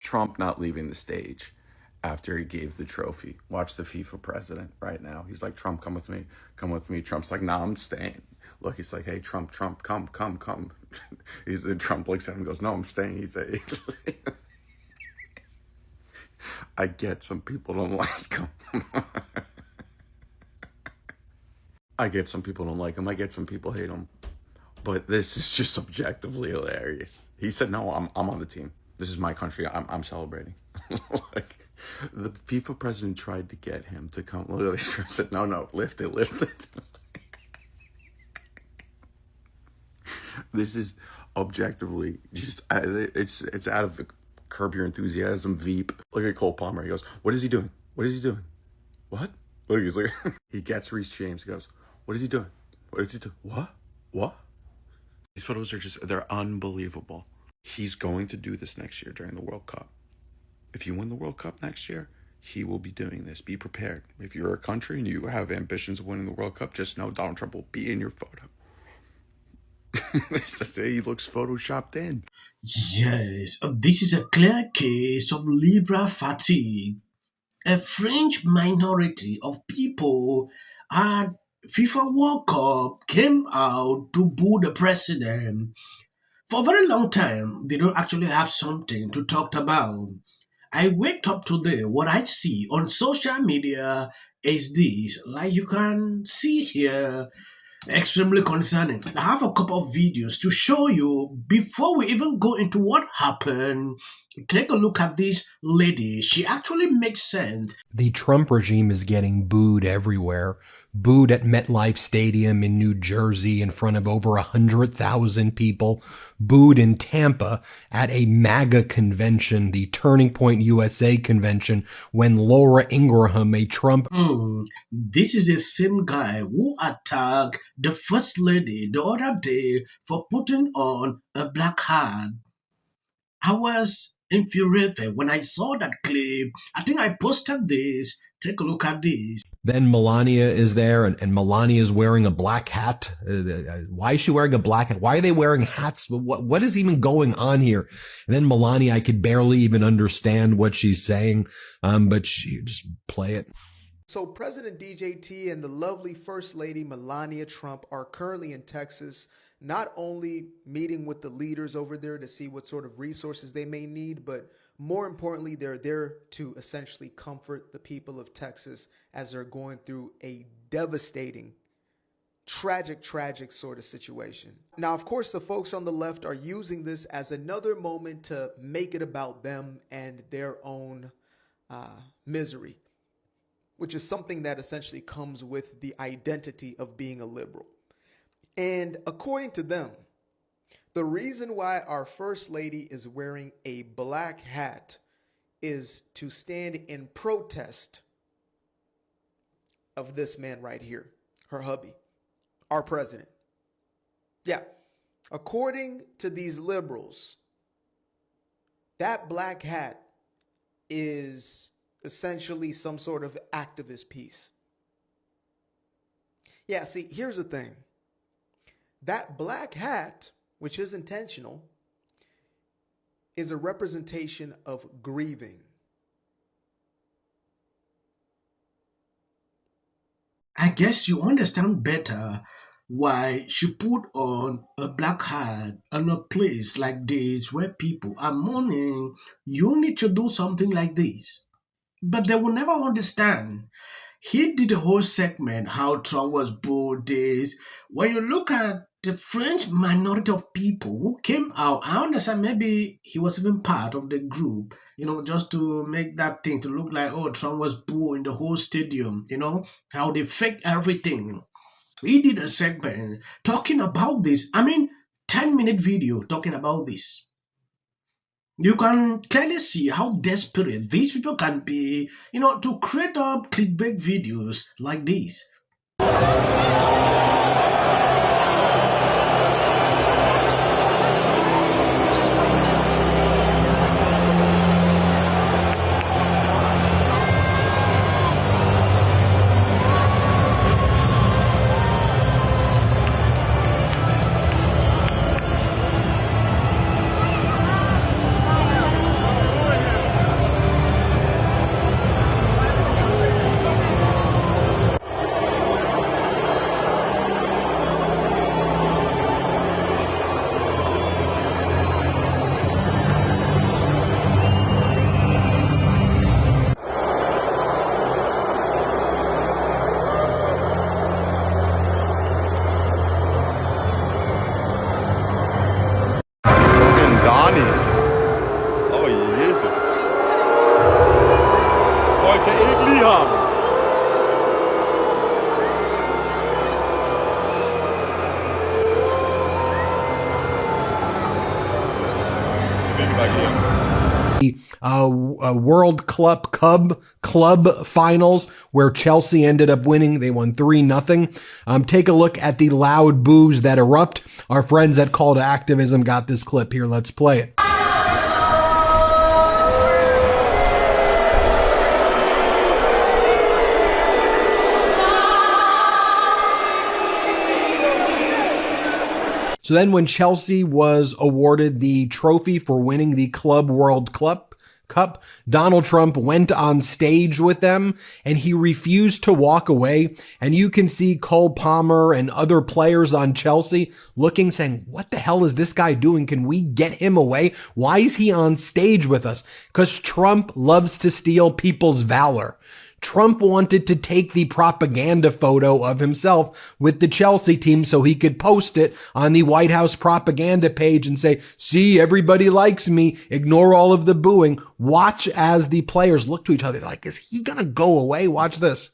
Trump not leaving the stage after he gave the trophy. Watch the FIFA president right now. He's like, Trump, come with me. Come with me. Trump's like, nah, I'm staying. Look, he's like, hey, Trump, come. Trump looks at him and goes, no, I'm staying. He's like, I get some people don't like him. I get some people don't like him. I get some people hate him. But this is just objectively hilarious. He said, no, I'm on the team. This is my country. I'm celebrating. Like, the FIFA president tried to get him to come. Literally, Trump said, no, lift it. This is objectively just, it's out of the Curb Your Enthusiasm Veep. Look at Cole Palmer. He goes, what is he doing? What? Look, he's like, he gets Reece James. He goes, what is he doing? What? These photos are they're unbelievable. He's going to do this next year during the World Cup. If you win the World Cup next year, he will be doing this. Be prepared. If you're a country and you have ambitions of winning the World Cup, just know Donald Trump will be in your photo. He looks photoshopped in. Yes, this is a clear case of liberal fatigue. A fringe minority of people at FIFA World Cup came out to boo the president. For a very long time, they don't actually have something to talk about. I wake up today, what I see on social media is this, like you can see here, extremely concerning. I have a couple of videos to show you before we even go into what happened. Take a look at this lady. She actually makes sense. The Trump regime is getting booed everywhere. Booed at MetLife Stadium in New Jersey in front of over 100,000 people. Booed in Tampa at a MAGA convention, the Turning Point USA convention, when Laura Ingraham, a Trump... This is the same guy who attacked the First Lady the other day for putting on a black hat. I was infuriated when I saw that clip. I think I posted this. Take a look at this. Then Melania is there, and Melania is wearing a black hat. Why is she wearing a black hat? Why are they wearing hats? What is even going on here? And then Melania, I could barely even understand what she's saying, but she just play it. So President DJT and the lovely First Lady Melania Trump are currently in Texas, not only meeting with the leaders over there to see what sort of resources they may need, but more importantly, they're there to essentially comfort the people of Texas as they're going through a devastating, tragic sort of situation. Now, of course, the folks on the left are using this as another moment to make it about them and their own misery, which is something that essentially comes with the identity of being a liberal. And according to them, the reason why our First Lady is wearing a black hat is to stand in protest of this man right here, her hubby, our president. Yeah, according to these liberals, that black hat is essentially some sort of activist piece. Yeah, see, here's the thing. That black hat, which is intentional, is a representation of grieving. I guess you understand better why she put on a black hat in a place like this where people are mourning. You need to do something like this. But they will never understand. He did a whole segment how Trump was booed this. When you look at the French minority of people who came out, I understand maybe he was even part of the group, just to make that thing to look like, oh, Trump was booed in the whole stadium, how they faked everything. He did a segment talking about this. 10-minute video talking about this. You can clearly see how desperate these people can be, to create up clickbait videos like this. dumb. World Club Finals where Chelsea ended up winning. They won 3-0. Take a look at the loud boos that erupt. Our friends at Call to Activism got this clip here. Let's play it. So then when Chelsea was awarded the trophy for winning the Club World Cup, Donald Trump went on stage with them and he refused to walk away. And you can see Cole Palmer and other players on Chelsea looking, saying, what the hell is this guy doing? Can we get him away? Why is he on stage with us? Because Trump loves to steal people's valor. Trump wanted to take the propaganda photo of himself with the Chelsea team so he could post it on the White House propaganda page and say, see, everybody likes me. Ignore all of the booing. Watch as the players look to each other like, is he going to go away? Watch this.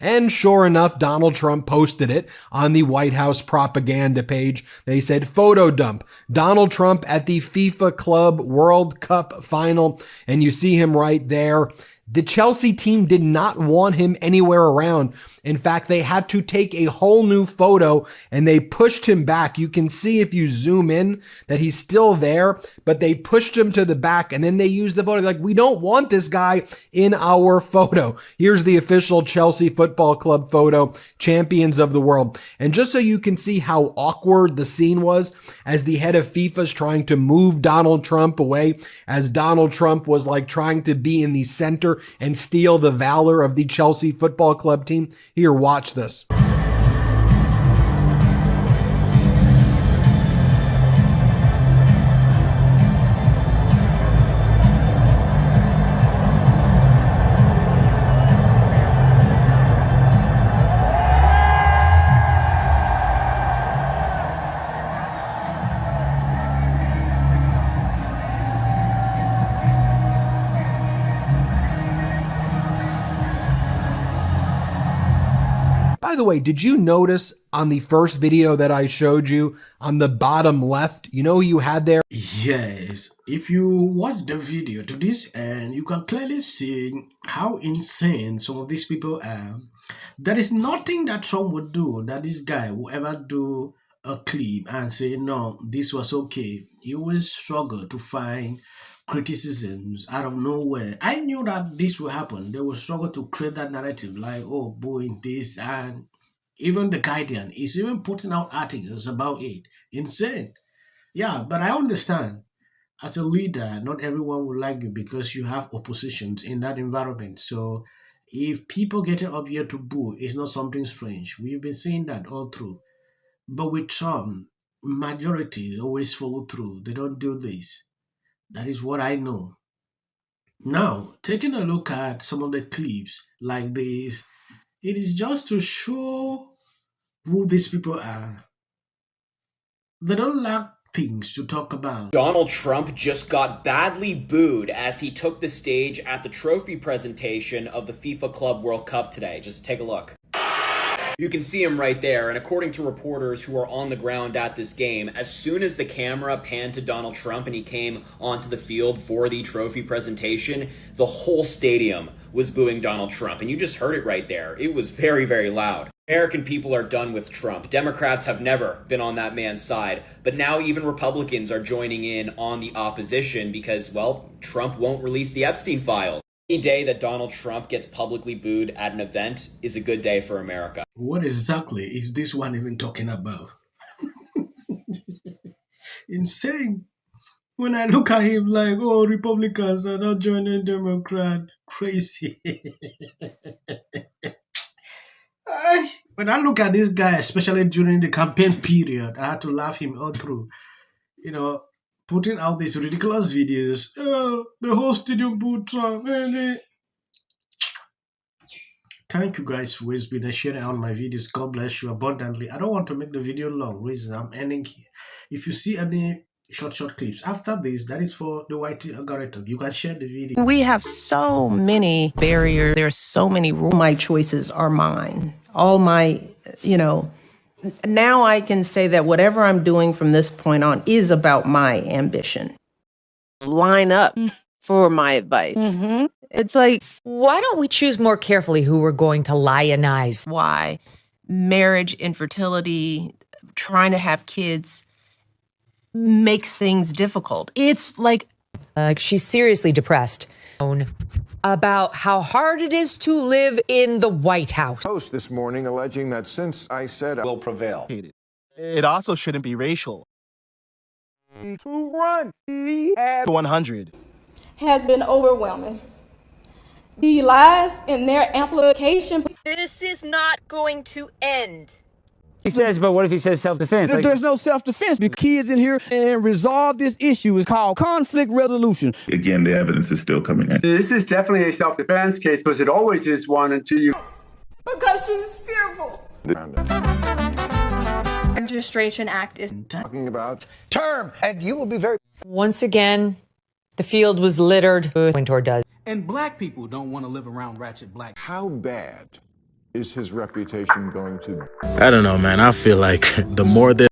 And sure enough, Donald Trump posted it on the White House propaganda page. They said, photo dump, Donald Trump at the FIFA Club World Cup final. And you see him right there. The Chelsea team did not want him anywhere around. In fact, they had to take a whole new photo and they pushed him back. You can see if you zoom in that he's still there, but they pushed him to the back and then they used the photo. Like, we don't want this guy in our photo. Here's the official Chelsea Football Club photo, champions of the world. And just so you can see how awkward the scene was as the head of FIFA's trying to move Donald Trump away, as Donald Trump was like trying to be in the center and steal the valor of the Chelsea Football Club team. Here, watch this. By the way, did you notice on the first video that I showed you on the bottom left, you know who you had there? Yes, if you watch the video to this end, you can clearly see how insane some of these people are. There is nothing that Trump would do that this guy will ever do a clip and say, no, this was okay. He always struggle to find criticisms out of nowhere. I knew that this would happen. They will struggle to create that narrative like, oh, booing this, and even the Guardian is even putting out articles about it. Insane. Yeah, but I understand. As a leader, not everyone will like you because you have oppositions in that environment. So if people getting up here to boo, it's not something strange. We've been seeing that all through. But with Trump, majority always follow through. They don't do this. That is what I know. Now, taking a look at some of the clips like this, it is just to show who these people are. They don't lack things to talk about. Donald Trump just got badly booed as he took the stage at the trophy presentation of the FIFA Club World Cup today. Just take a look. You can see him right there, and according to reporters who are on the ground at this game, as soon as the camera panned to Donald Trump and he came onto the field for the trophy presentation, the whole stadium was booing Donald Trump. And you just heard it right there. It was very, very loud. American people are done with Trump. Democrats have never been on that man's side, but now even Republicans are joining in on the opposition because, well, Trump won't release the Epstein files. Any day that Donald Trump gets publicly booed at an event is a good day for America. What exactly is this one even talking about? Insane. When I look at him like, oh, Republicans are not joining Democrat. Crazy. When I look at this guy, especially during the campaign period, I had to laugh him all through. You know, putting out these ridiculous videos. Oh, the whole stadium booed Trump. Thank you guys for always been sharing out my videos. God bless you abundantly. I don't want to make the video long. Reason I'm ending here. If you see any short clips. After this, that is for the YT algorithm. You can share the video. We have so many barriers. There's so many rules. My choices are mine. All my, now I can say that whatever I'm doing from this point on is about my ambition. Line up for my advice. It's like, why don't we choose more carefully who we're going to lionize? Why marriage, infertility, trying to have kids makes things difficult. It's like she's seriously depressed about how hard it is to live in the White House. Post this morning alleging that since I said I will prevail. It also shouldn't be racial. 100 has been overwhelming. The lies in their amplification. This is not going to end. He says, but what if he says self-defense? There's no self-defense. The kids in here and resolve this issue is called conflict resolution. Again, the evidence is still coming in. This is definitely a self-defense case, because it always is one until you... Because she's fearful. The Registration Act is talking about term, and you will be very... Once again, the field was littered with Wintour does. And black people don't want to live around ratchet black. how bad is his reputation going to... I don't know, man. I feel like the more that